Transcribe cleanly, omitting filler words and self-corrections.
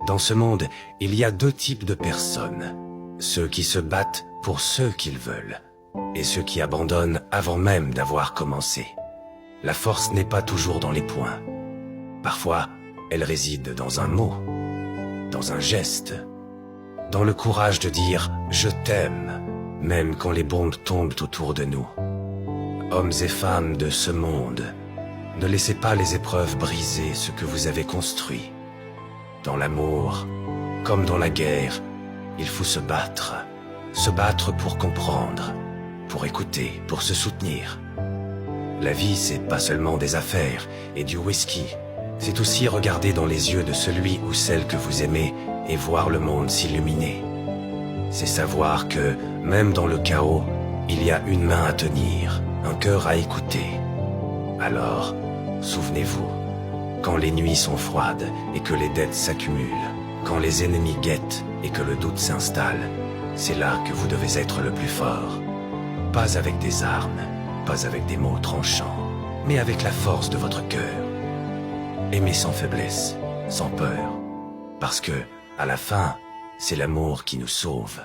Dans ce monde, il y a deux types de personnes. Ceux qui se battent pour ceux qu'ils veulent, et ceux qui abandonnent avant même d'avoir commencé. La force n'est pas toujours dans les poings. Parfois, elle réside dans un mot, dans un geste, dans le courage de dire « je t'aime », même quand les bombes tombent autour de nous. Hommes et femmes de ce monde, ne laissez pas les épreuves briser ce que vous avez construit. Dans l'amour, comme dans la guerre, il faut se battre pour comprendre, pour écouter, pour se soutenir. La vie, c'est pas seulement des affaires et du whisky, c'est aussi regarder dans les yeux de celui ou celle que vous aimez et voir le monde s'illuminer. C'est savoir que, même dans le chaos, il y a une main à tenir, un cœur à écouter. Alors, souvenez-vous, quand les nuits sont froides et que les dettes s'accumulent, quand les ennemis guettent et que le doute s'installe, c'est là que vous devez être le plus fort. Pas avec des armes, pas avec des mots tranchants, mais avec la force de votre cœur. Aimez sans faiblesse, sans peur, parce que, à la fin, c'est l'amour qui nous sauve.